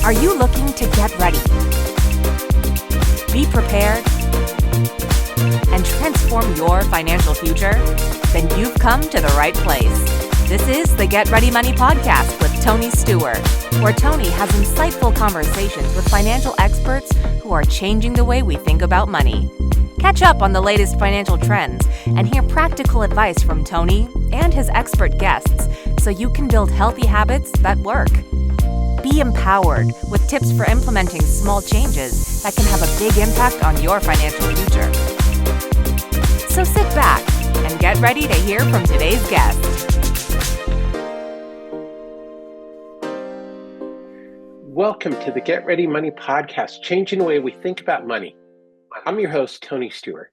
Are you looking to get ready, be prepared, and transform your financial future? Then you've come to the right place. This is the Get Ready Money podcast with Tony Stewart, where Tony has insightful conversations with financial experts who are changing the way we think about money. Catch up on the latest financial trends and hear practical advice from Tony and his expert guests so you can build healthy habits that work. Be empowered with tips for implementing small changes that can have a big impact on your financial future. So sit back and get ready to hear from today's guest. Welcome to the Get Ready Money podcast, changing the way we think about money. I'm your host, Tony Stewart.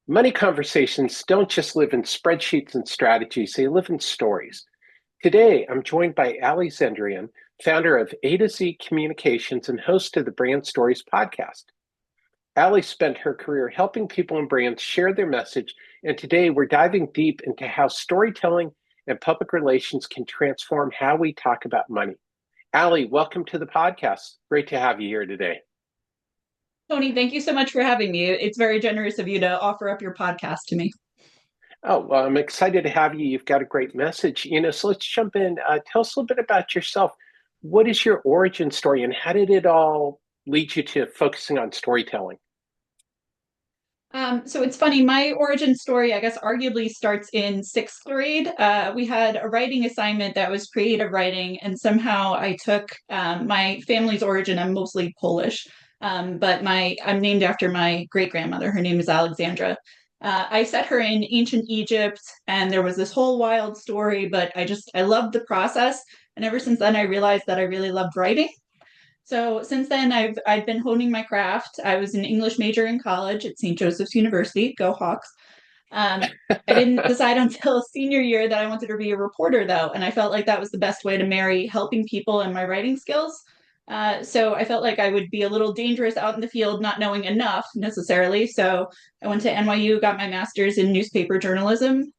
Money conversations don't just live in spreadsheets and strategies, they live in stories. Today, I'm joined by Allie Zendrian, founder of AtoZ Communications and host of the Brand Stories podcast. Allie spent her career helping people and brands share their message, and today we're diving deep into how storytelling and public relations can transform how we talk about money. Allie, welcome to the podcast. Great to have you here today. Tony, thank you so much for having me. It's very generous of you to offer up your podcast to me. Oh, well, I'm excited to have you. You've got a great message. So let's jump in. Tell us a little bit about yourself. What is your origin story and how did it all lead you to focusing on storytelling? So it's funny, my origin story, I guess, arguably starts in sixth grade. We had a writing assignment that was creative writing, and somehow I took my family's origin. I'm mostly Polish, but I'm named after my great-grandmother. Her name is Alexandra. I set her in ancient Egypt, and there was this whole wild story, but I loved the process. And ever since then, I realized that I really loved writing. So since then, I've been honing my craft. I was an English major in college at St. Joseph's University. Go Hawks. I didn't decide until senior year that I wanted to be a reporter, though, and I felt like that was the best way to marry helping people and my writing skills. So I felt like I would be a little dangerous out in the field, not knowing enough necessarily. So I went to NYU, got my master's in newspaper journalism,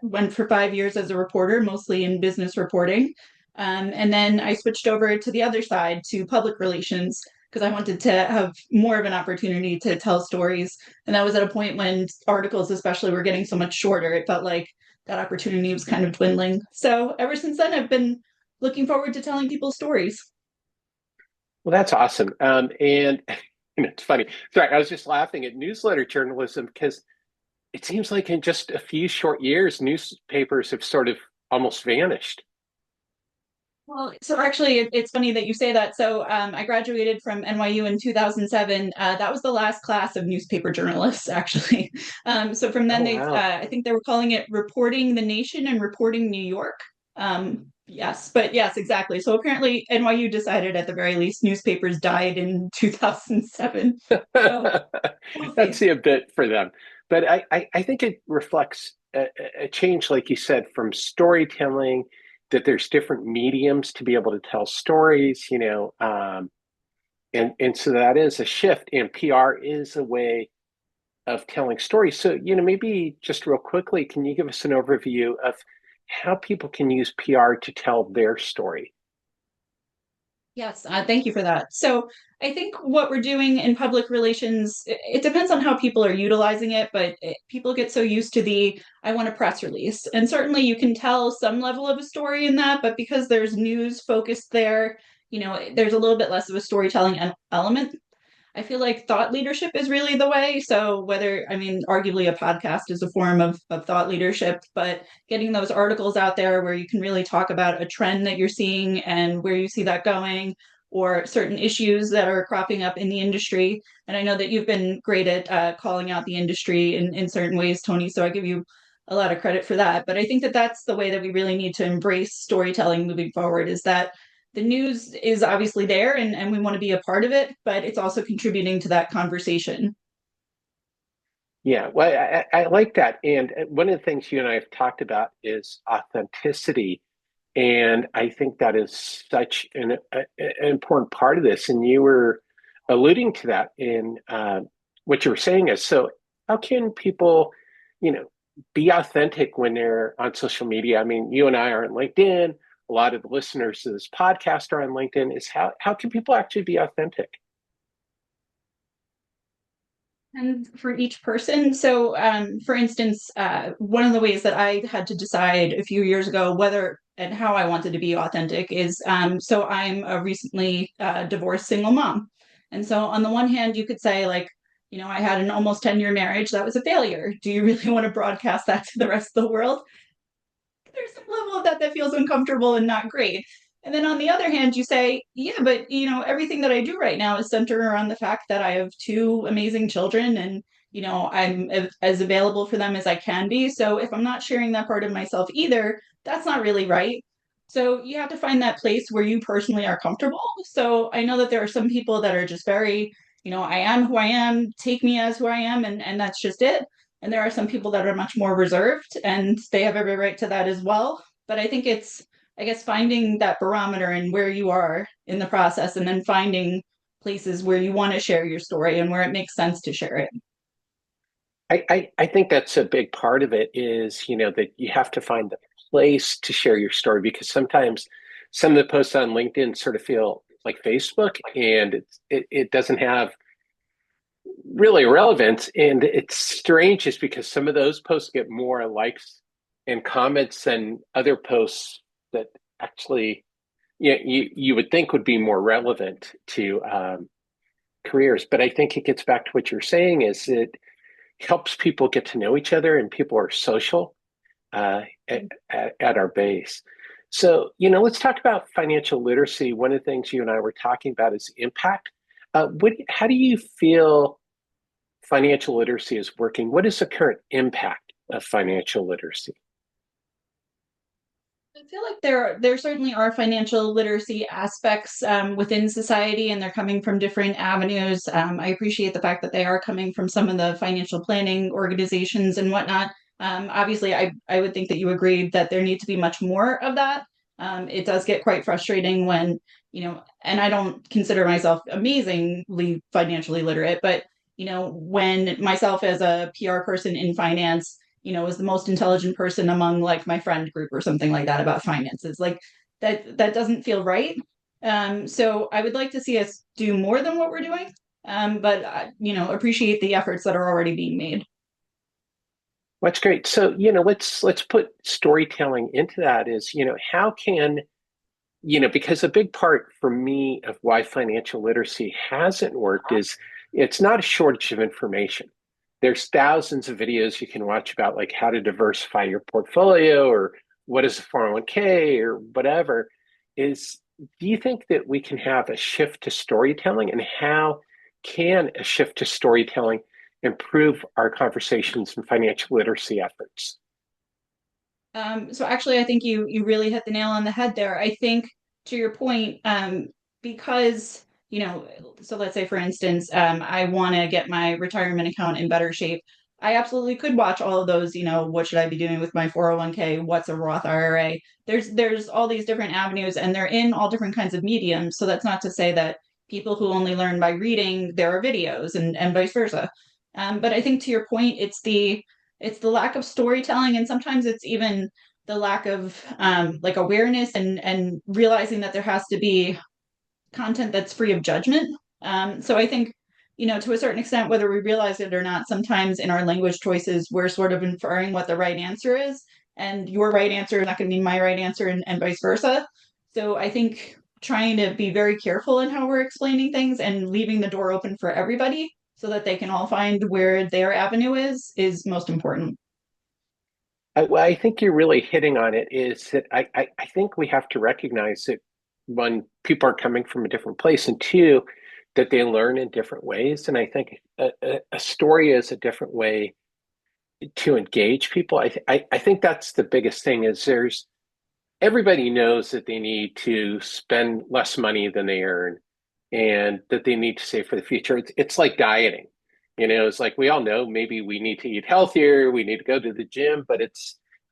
went for 5 years as a reporter, mostly in business reporting. And then I switched over to the other side, to public relations, because I wanted to have more of an opportunity to tell stories. And that was at a point when articles especially were getting so much shorter. It felt like that opportunity was kind of dwindling. So ever since then, I've been looking forward to telling people stories. Well, that's awesome. And it's funny. Sorry, I was just laughing at newsletter journalism because it seems like in just a few short years, newspapers have sort of almost vanished. Well, so actually, it's funny that you say that. So I graduated from NYU in 2007. That was the last class of newspaper journalists, actually. So from then, I think they were calling it Reporting the Nation and Reporting New York. Yes, exactly. So apparently NYU decided at the very least newspapers died in 2007. So, That's a bit for them. But I think it reflects a change, like you said, from storytelling, that there's different mediums to be able to tell stories, and so that is a shift, and PR is a way of telling stories. So, maybe just real quickly, can you give us an overview of how people can use PR to tell their story? Yes, thank you for that. So I think what we're doing in public relations, it depends on how people are utilizing it, but people get so used to I want a press release. And certainly you can tell some level of a story in that, but because there's news focused there, there's a little bit less of a storytelling element. I feel like thought leadership is really the way. So arguably a podcast is a form of thought leadership, but getting those articles out there where you can really talk about a trend that you're seeing and where you see that going, or certain issues that are cropping up in the industry. And I know that you've been great at calling out the industry in certain ways, Tony, so I give you a lot of credit for that. But I think that that's the way that we really need to embrace storytelling moving forward, is that the news is obviously there and we want to be a part of it, but it's also contributing to that conversation. Yeah, well, I like that. And one of the things you and I have talked about is authenticity. And I think that is such an important part of this. And you were alluding to that in what you were saying is, so how can people, be authentic when they're on social media? I mean, you and I are on LinkedIn, a lot of the listeners of this podcast are on LinkedIn, is how can people actually be authentic? And for each person. So, for instance, one of the ways that I had to decide a few years ago whether and how I wanted to be authentic is so I'm a recently divorced single mom. And so, on the one hand, you could say, like, I had an almost 10-year marriage that was a failure. Do you really want to broadcast that to the rest of the world? There's some level of that that feels uncomfortable and not great. And then on the other hand, you say, yeah, but everything that I do right now is centered around the fact that I have two amazing children and I'm as available for them as I can be. So if I'm not sharing that part of myself either, that's not really right. So you have to find that place where you personally are comfortable. So I know that there are some people that are just very, I am who I am, take me as who I am, and that's just it. And there are some people that are much more reserved and they have every right to that as well. But I think it's, I guess, finding that barometer and where you are in the process and then finding places where you want to share your story and where it makes sense to share it. I think that's a big part of it is, that you have to find the place to share your story, because sometimes some of the posts on LinkedIn sort of feel like Facebook, and it doesn't have really relevance. And it's strange just because some of those posts get more likes and comments than other posts that actually you would think would be more relevant to careers. But I think it gets back to what you're saying, is it helps people get to know each other, and people are social at our base. So, let's talk about financial literacy. One of the things you and I were talking about is impact. How do you feel financial literacy is working? What is the current impact of financial literacy? I feel like there certainly are financial literacy aspects within society, and they're coming from different avenues. I appreciate the fact that they are coming from some of the financial planning organizations and whatnot. Obviously, I would think that you agreed that there needs to be much more of that. It does get quite frustrating when, and I don't consider myself amazingly financially literate, but, when myself as a PR person in finance, was the most intelligent person among like my friend group or something like that about finances. Like that doesn't feel right. So I would like to see us do more than what we're doing, but appreciate the efforts that are already being made. That's great. So, let's put storytelling into that. Is, how can, because a big part for me of why financial literacy hasn't worked is it's not a shortage of information. There's thousands of videos you can watch about like how to diversify your portfolio, or what is a 401k, or whatever. Do you think that we can have a shift to storytelling, and how can a shift to storytelling improve our conversations and financial literacy efforts? So actually, I think you really hit the nail on the head there. I think to your point, because so let's say for instance, I want to get my retirement account in better shape. I absolutely could watch all of those. What should I be doing with my 401k? What's a Roth IRA? There's all these different avenues, and they're in all different kinds of mediums. So that's not to say that people who only learn by reading, there are videos, and vice versa. But I think to your point, it's the lack of storytelling, and sometimes it's even the lack of like awareness and realizing that there has to be content that's free of judgment. So I think to a certain extent, whether we realize it or not, sometimes in our language choices we're sort of inferring what the right answer is, and your right answer is not going to mean my right answer, and vice versa. So I think trying to be very careful in how we're explaining things and leaving the door open for everybody so that they can all find where their avenue is most important. Well, I think you're really hitting on it, is that I think we have to recognize that, one, people are coming from a different place, and two, that they learn in different ways. And I think a story is a different way to engage people. I think that's the biggest thing, is everybody knows that they need to spend less money than they earn, and that they need to save for the future. It's like dieting. It's like we all know maybe we need to eat healthier, we need to go to the gym, but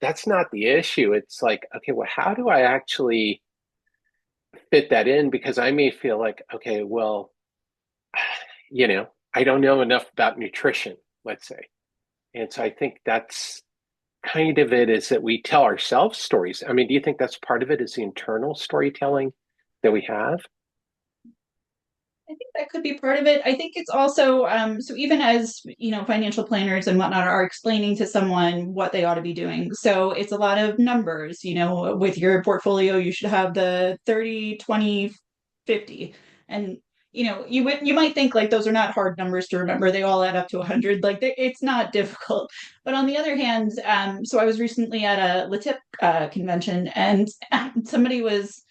that's not the issue. It's like, okay, well, how do I actually fit that in? Because I may feel like, okay, well, I don't know enough about nutrition, let's say. And so I think kind of it is that we tell ourselves stories. I mean, do you think that's part of it, is the internal storytelling that we have? I think that could be part of it. I think it's also so even as financial planners and whatnot are explaining to someone what they ought to be doing. So it's a lot of numbers. With your portfolio, you should have the 30, 20, 50. And you might think like those are not hard numbers to remember. They all add up to 100. Like it's not difficult. But on the other hand, so I was recently at a LaTip convention, and somebody was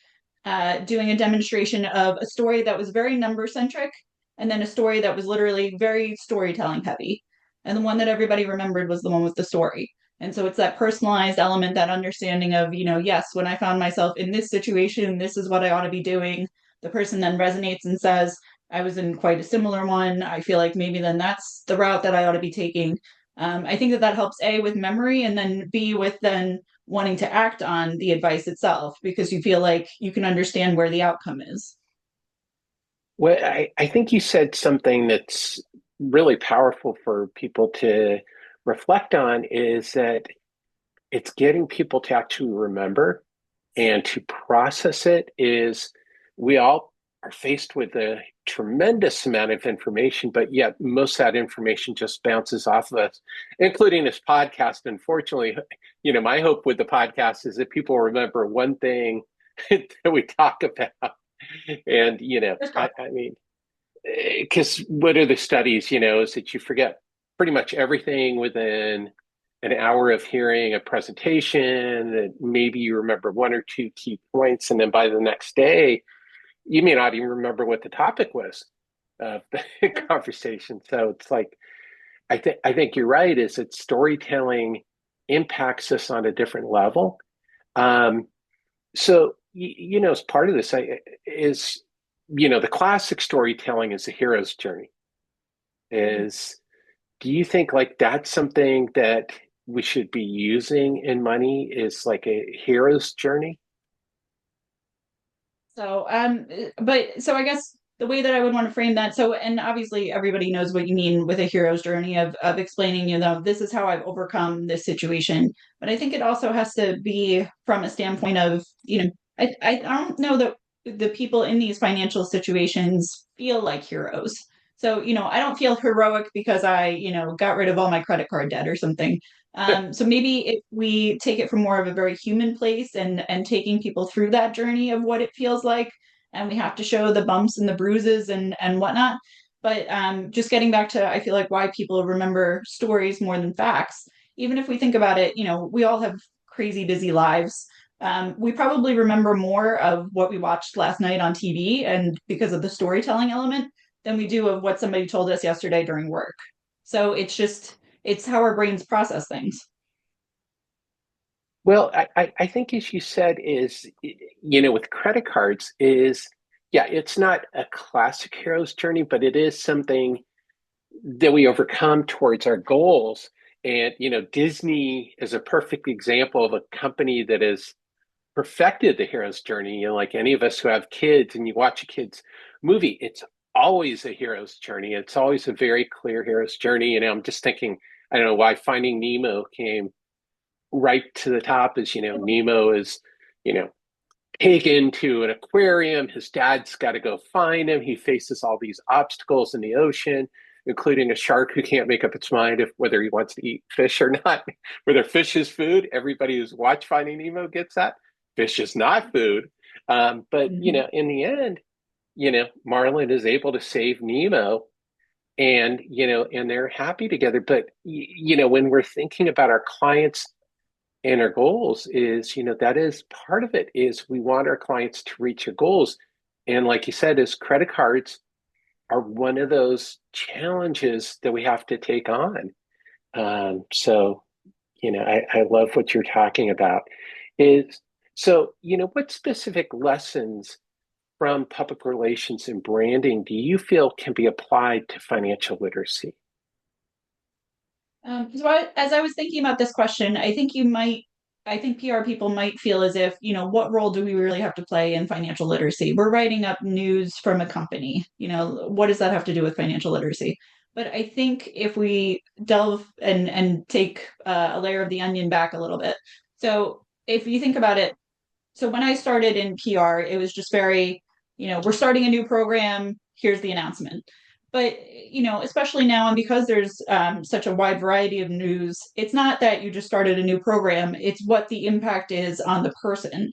doing a demonstration of a story that was very number centric, and then a story that was literally very storytelling heavy. And the one that everybody remembered was the one with the story. And so it's that personalized element, that understanding of, yes, when I found myself in this situation, this is what I ought to be doing. The person then resonates and says, I was in quite a similar one. I feel like maybe then that's the route that I ought to be taking. I think that helps A, with memory, and then B, with then wanting to act on the advice itself, because you feel like you can understand where the outcome is. Well, I think you said something that's really powerful for people to reflect on, is that it's getting people to actually remember and to process it. Is we all are faced with a tremendous amount of information, but yet most of that information just bounces off of us, including this podcast. Unfortunately, my hope with the podcast is that people remember one thing that we talk about. And, I mean, because what are the studies, is that you forget pretty much everything within an hour of hearing a presentation, and maybe you remember one or two key points, and then by the next day, you may not even remember what the topic was of the conversation. So it's like, I think you're right, is that storytelling impacts us on a different level. So, as part of this is, the classic storytelling is the hero's journey. Is Do you think like that's something that we should be using in money, is like a hero's journey? So, but so I guess the way that I would want to frame that, so, and obviously everybody knows what you mean with a hero's journey of explaining, this is how I've overcome this situation. But I think it also has to be from a standpoint of, I don't know that the people in these financial situations feel like heroes. So, I don't feel heroic because I, got rid of all my credit card debt or something. So maybe if we take it from more of a very human place, and taking people through that journey of what it feels like, and we have to show the bumps and the bruises and whatnot. But just getting back to, I feel like, why people remember stories more than facts. Even if we think about it, we all have crazy busy lives. We probably remember more of what we watched last night on TV, and because of the storytelling element, than we do of what somebody told us yesterday during work. So it's how our brains process things. Well, I think, as you said, is, with credit cards, is, yeah, it's not a classic hero's journey, but it is something that we overcome towards our goals. And, Disney is a perfect example of a company that has perfected the hero's journey. Like any of us who have kids, and you watch a kid's movie, it's always a hero's journey. It's always a very clear hero's journey. And I'm just thinking, I don't know why Finding Nemo came right to the top. Is, Nemo is, you know, taken to an aquarium. His dad's got to go find him. He faces all these obstacles in the ocean, including a shark who can't make up its mind if whether he wants to eat fish or not. Whether fish is food, everybody who's watched Finding Nemo gets that. Fish is not food. But, Mhm. in the end, Marlin is able to save Nemo, and, and they're happy together. But, when we're thinking about our clients and our goals, is, that is part of it, is we want our clients to reach their goals. And like you said, is credit cards are one of those challenges that we have to take on. So, I love what you're talking about. Is So, what specific lessons from public relations and branding do you feel can be applied to financial literacy? As I was thinking about this question, I think PR people might feel as if, what role do we really have to play in financial literacy? We're writing up news from a company. What does that have to do with financial literacy? But I think if we delve and take a layer of the onion back a little bit. So if you think about it, so when I started in PR, it was just very, we're starting a new program, here's the announcement. But, especially now, and because there's such a wide variety of news, it's not that you just started a new program, it's what the impact is on the person.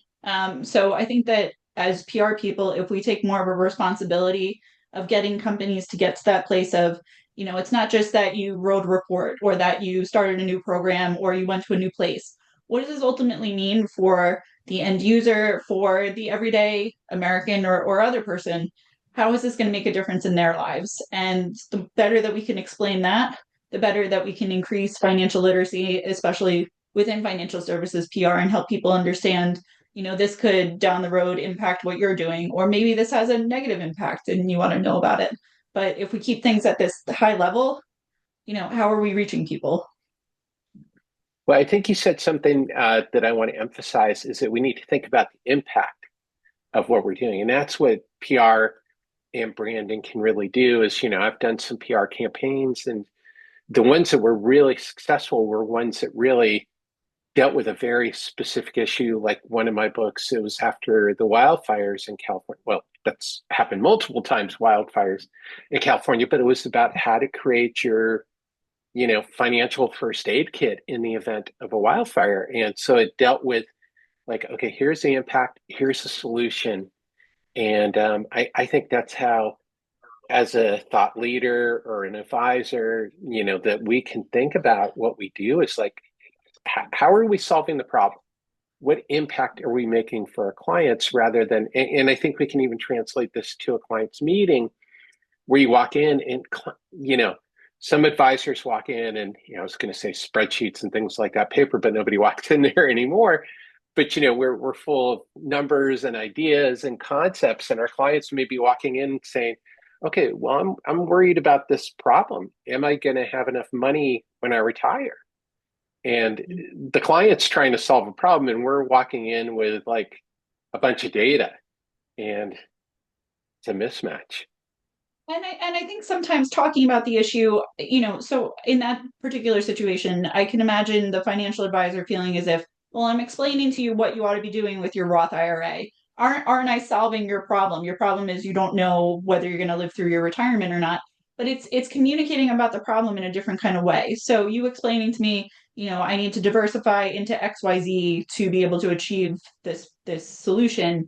So I think that as PR people, if we take more of a responsibility of getting companies to get to that place of, it's not just that you wrote a report or that you started a new program or you went to a new place. What does this ultimately mean for the end user, for the everyday American or other person? How is this going to make a difference in their lives? And the better that we can explain that, the better that we can increase financial literacy, especially within financial services PR, and help people understand, this could down the road impact what you're doing, or maybe this has a negative impact and you want to know about it. But if we keep things at this high level, how are we reaching people? Well, I think you said something that I want to emphasize is that we need to think about the impact of what we're doing. And that's what PR and branding can really do is, I've done some PR campaigns, and the ones that were really successful were ones that really dealt with a very specific issue. Like one of my books, it was after the wildfires in California. Well, that's happened multiple times, wildfires in California, but it was about how to create your financial first aid kit in the event of a wildfire. And so it dealt with like, okay, here's the impact, here's the solution. And I think that's how, as a thought leader or an advisor, that we can think about what we do is like, how are we solving the problem? What impact are we making for our clients rather than, and I think we can even translate this to a client's meeting where you walk in and, some advisors walk in and, I was going to say spreadsheets and things like that, paper, but nobody walks in there anymore. But, we're full of numbers and ideas and concepts, and our clients may be walking in saying, okay, well, I'm worried about this problem. Am I going to have enough money when I retire? And the client's trying to solve a problem, and we're walking in with like a bunch of data, and it's a mismatch. And I think sometimes talking about the issue, so in that particular situation, I can imagine the financial advisor feeling as if, well, I'm explaining to you what you ought to be doing with your Roth IRA. Aren't I solving your problem? Your problem is you don't know whether you're going to live through your retirement or not. But it's communicating about the problem in a different kind of way. So you explaining to me, I need to diversify into XYZ to be able to achieve this solution.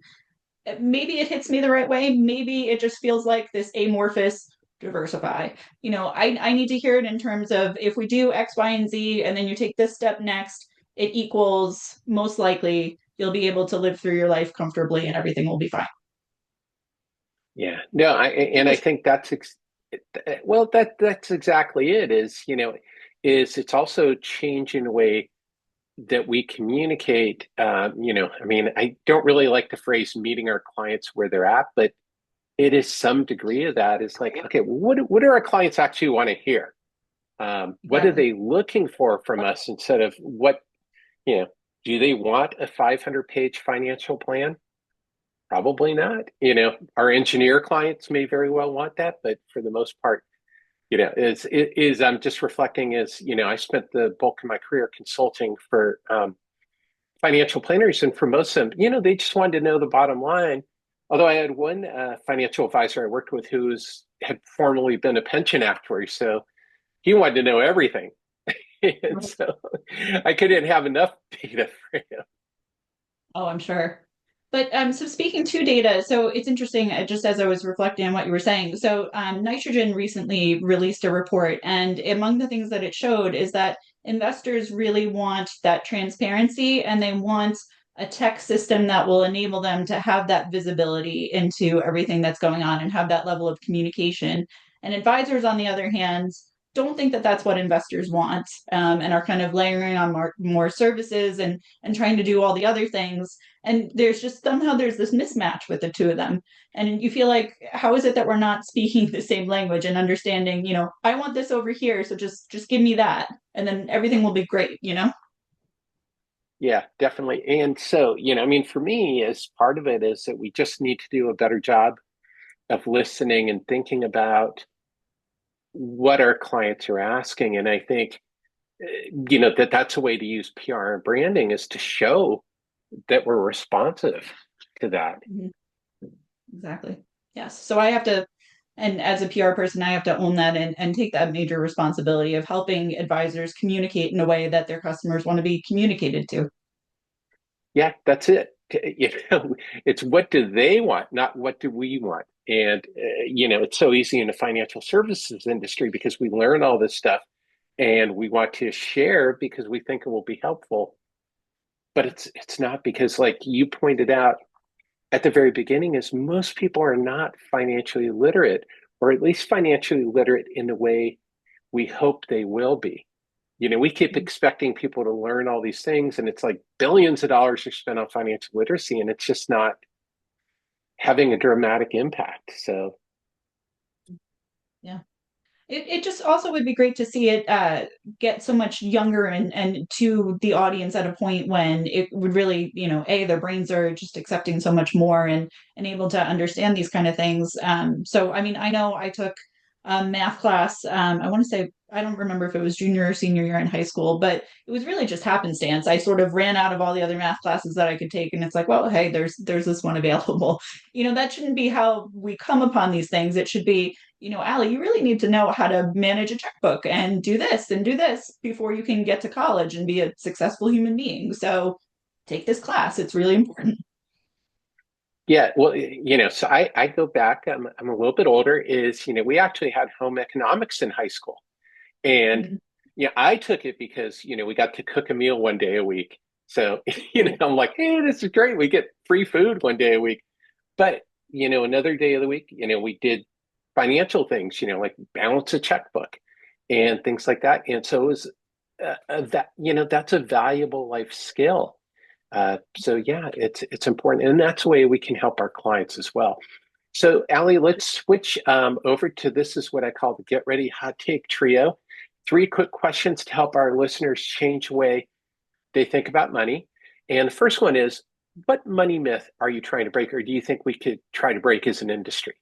Maybe it hits me the right way. Maybe it just feels like this amorphous diversify. I need to hear it in terms of if we do X, Y, and Z, and then you take this step next, it equals most likely you'll be able to live through your life comfortably and everything will be fine. Yeah, no, I think that's well, that's exactly it. Is it's also changing the way that we communicate. I don't really like the phrase meeting our clients where they're at, but it is some degree of that. It's like, okay, what do our clients actually want to hear? What are they looking for from us instead of what, do they want a 500-page financial plan? Probably not. Our engineer clients may very well want that, but for the most part, I'm just reflecting as, I spent the bulk of my career consulting for financial planners. And for most of them, they just wanted to know the bottom line. Although I had one financial advisor I worked with had formerly been a pension actuary. So he wanted to know everything. And so I couldn't have enough data for him. Oh, I'm sure. But so speaking to data, so it's interesting, just as I was reflecting on what you were saying. So Nitrogen recently released a report, and among the things that it showed is that investors really want that transparency, and they want a tech system that will enable them to have that visibility into everything that's going on and have that level of communication. And advisors, on the other hand, don't think that that's what investors want, and are kind of layering on more services and trying to do all the other things, and there's just somehow there's this mismatch with the two of them, and you feel like, how is it that we're not speaking the same language and understanding, I want this over here, so just give me that, and then everything will be great. Yeah, definitely. And so, for me, as part of it is that we just need to do a better job of listening and thinking about what our clients are asking. And I think, that's a way to use PR and branding is to show that we're responsive to that. Mhm. Exactly. Yes. So I have to, and as a PR person, I have to own that and take that major responsibility of helping advisors communicate in a way that their customers want to be communicated to. Yeah, that's it. It's what do they want, not what do we want. And, it's so easy in the financial services industry because we learn all this stuff and we want to share because we think it will be helpful. But it's not, because like you pointed out at the very beginning, is most people are not financially literate, or at least financially literate in the way we hope they will be. We keep expecting people to learn all these things, and it's like billions of dollars are spent on financial literacy, and it's just not having a dramatic impact. So, Yeah. It just also would be great to see it get so much younger and to the audience at a point when it would really, their brains are just accepting so much more and able to understand these kind of things. So, I mean, I know I took a math class. I want to say, I don't remember if it was junior or senior year in high school, but it was really just happenstance. I sort of ran out of all the other math classes that I could take, and it's like, well, hey, there's this one available. That shouldn't be how we come upon these things. It should be, Allie, you really need to know how to manage a checkbook and do this before you can get to college and be a successful human being. So take this class. It's really important. yeah, well, so I go back, I'm a little bit older, is, we actually had home economics in high school. And, Mhm. I took it because, we got to cook a meal one day a week. So, I'm like, hey, this is great. We get free food one day a week. But, another day of the week, we did financial things, like balance a checkbook and things like that. And so it was that's a valuable life skill. So yeah, it's important, and that's the way we can help our clients as well. So Allie, let's switch over to, this is what I call the Get Ready Hot Take Trio. 3 quick questions to help our listeners change the way they think about money. And the first one is, what money myth are you trying to break, or do you think we could try to break as an industry?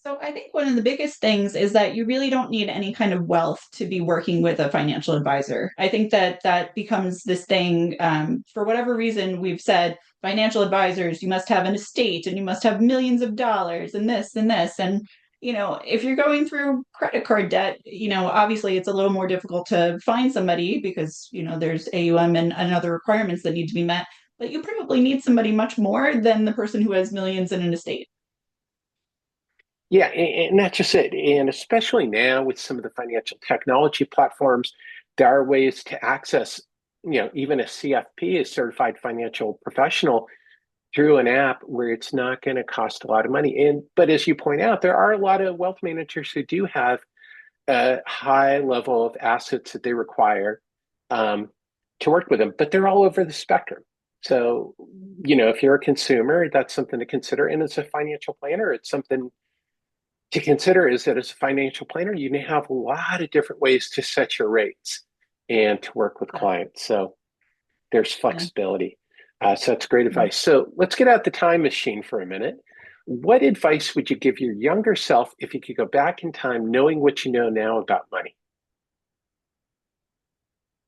So I think one of the biggest things is that you really don't need any kind of wealth to be working with a financial advisor. I think that that becomes this thing. For whatever reason, we've said financial advisors, you must have an estate and you must have millions of dollars and this and this. And, if you're going through credit card debt, obviously it's a little more difficult to find somebody because, there's AUM and other requirements that need to be met. But you probably need somebody much more than the person who has millions in an estate. Yeah, and that's just it. And especially now with some of the financial technology platforms, there are ways to access, even a CFP, a certified financial professional, through an app where it's not going to cost a lot of money. And but as you point out, there are a lot of wealth managers who do have a high level of assets that they require um, to work with them, but they're all over the spectrum. So, if you're a consumer, that's something to consider. And as a financial planner, it's something to consider, is that as a financial planner, you may have a lot of different ways to set your rates and to work with clients. So there's Yeah. flexibility. So that's great Mhm. advice. So let's get out the time machine for a minute. What advice would you give your younger self if you could go back in time, knowing what you know now about money?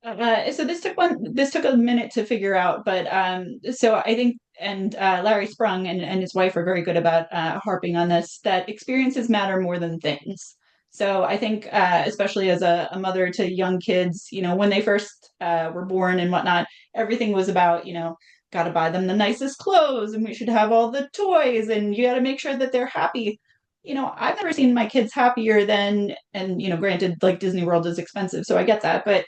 So this took a minute to figure out, but so I think, and Larry Sprung and his wife are very good about harping on this, that experiences matter more than things. So I think, especially as a mother to young kids, when they first were born and whatnot, everything was about, got to buy them the nicest clothes and we should have all the toys and you got to make sure that they're happy. I've never seen my kids happier than, and, granted, like Disney World is expensive, so I get that, but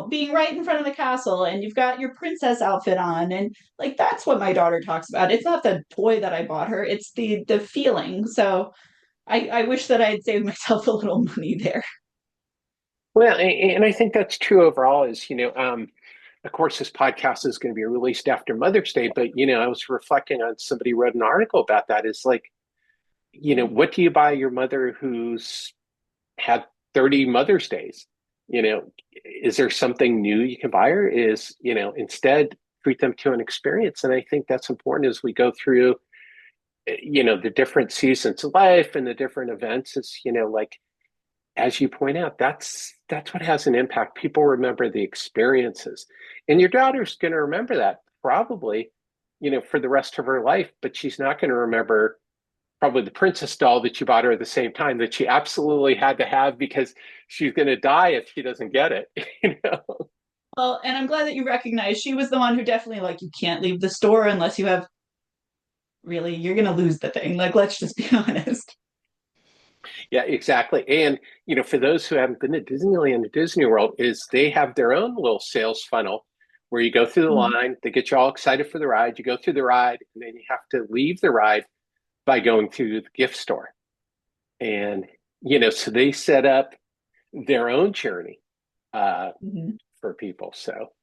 being right in front of the castle and you've got your princess outfit on and like that's what my daughter talks about. It's not the toy that I bought her, it's the feeling. So I wish that I had saved myself a little money there. Well, and I think that's true overall. Is of course, this podcast is going to be released after Mother's Day, but I was reflecting on, somebody wrote an article about that. Is like, what do you buy your mother who's had 30 Mother's Days? Is there something new you can buy her? Is, instead treat them to an experience. And I think that's important as we go through the different seasons of life and the different events is, like, as you point out, that's what has an impact. People remember the experiences, and your daughter's going to remember that probably, for the rest of her life, but she's not going to remember probably the princess doll that you bought her at the same time that she absolutely had to have because she's going to die if she doesn't get it. Well, and I'm glad that you recognize she was the one who definitely like, you can't leave the store unless you have, really, you're going to lose the thing. Like, let's just be honest. Yeah, exactly. And, for those who haven't been to Disneyland or Disney World, is they have their own little sales funnel where you go through the Mhm. line, they get you all excited for the ride, you go through the ride, and then you have to leave the ride by going to the gift store. And, so they set up their own journey Mhm. for people. So,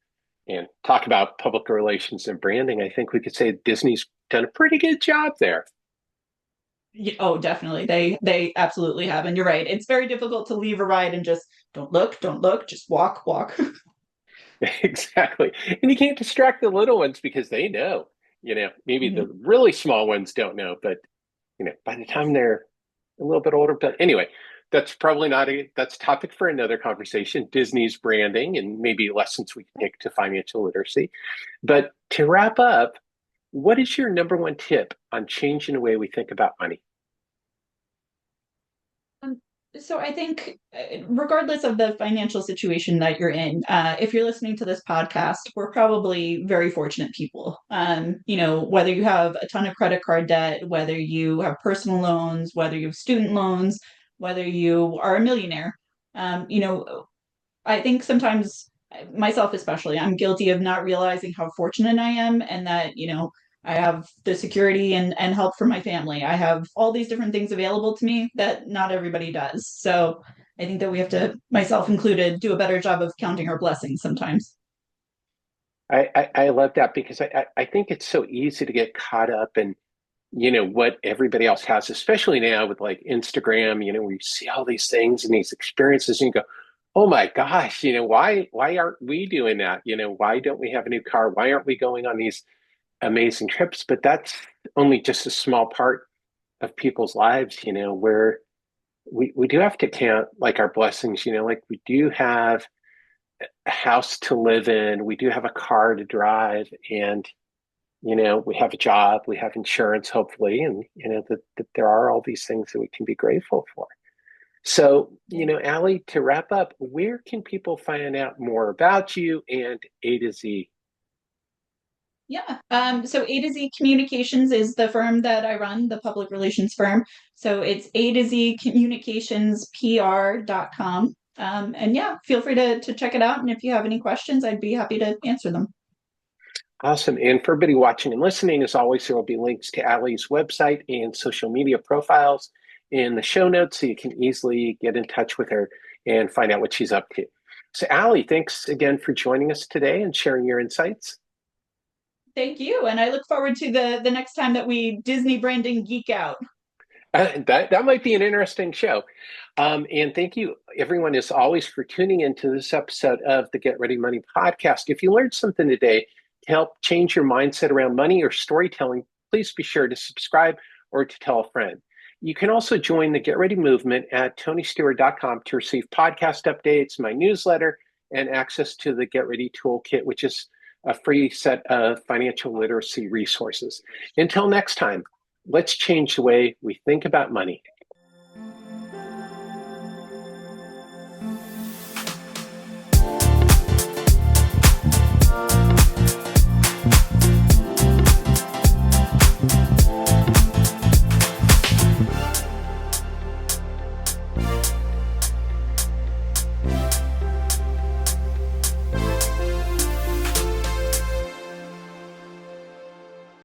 and talk about public relations and branding, I think we could say Disney's done a pretty good job there. Oh, definitely. They absolutely have. And you're right. It's very difficult to leave a ride and just don't look, just walk, walk. Exactly. And you can't distract the little ones because they know, maybe the Mhm. really small ones don't know, but, by the time they're a little bit older, but anyway, that's probably not that's a topic for another conversation, Disney's branding and maybe lessons we can take to financial literacy. But to wrap up, what is your number one tip on changing the way we think about money? Um, so I think, regardless of the financial situation that you're in, if you're listening to this podcast, we're probably very fortunate people. Whether you have a ton of credit card debt, whether you have personal loans, whether you have student loans, whether you are a millionaire, I think sometimes, myself especially, I'm guilty of not realizing how fortunate I am and that, I have the security and help from my family. I have all these different things available to me that not everybody does. So I think that we have to, myself included, do a better job of counting our blessings sometimes. I love that because I think it's so easy to get caught up in, what everybody else has, especially now with like Instagram, where you see all these things and these experiences and you go, oh my gosh, why aren't we doing that? Why don't we have a new car? Why aren't we going on these amazing trips? But that's only just a small part of people's lives, where we do have to count like our blessings, like we do have a house to live in, we do have a car to drive, and we have a job, we have insurance, hopefully, and that there are all these things that we can be grateful for. So, Yeah. Allie, to wrap up, where can people find out more about you and AtoZ? Yeah. So AtoZ Communications is the firm that I run, the public relations firm. So it's AtoZ Communications PR.com. And yeah, feel free to check it out. And if you have any questions, I'd be happy to answer them. Awesome. And for everybody watching and listening, as always, there will be links to Allie's website and social media profiles in the show notes so you can easily get in touch with her and find out what she's up to. So, Allie, thanks again for joining us today and sharing your insights. Thank you. And I look forward to the next time that we Disney branding geek out. That might be an interesting show. And thank you, everyone, as always, for tuning into this episode of the Get Ready Money podcast. If you learned something today to help change your mindset around money or storytelling, please be sure to subscribe or to tell a friend. You can also join the Get Ready movement at tonystewart.com to receive podcast updates, my newsletter, and access to the Get Ready Toolkit, which is a free set of financial literacy resources. Until next time, let's change the way we think about money.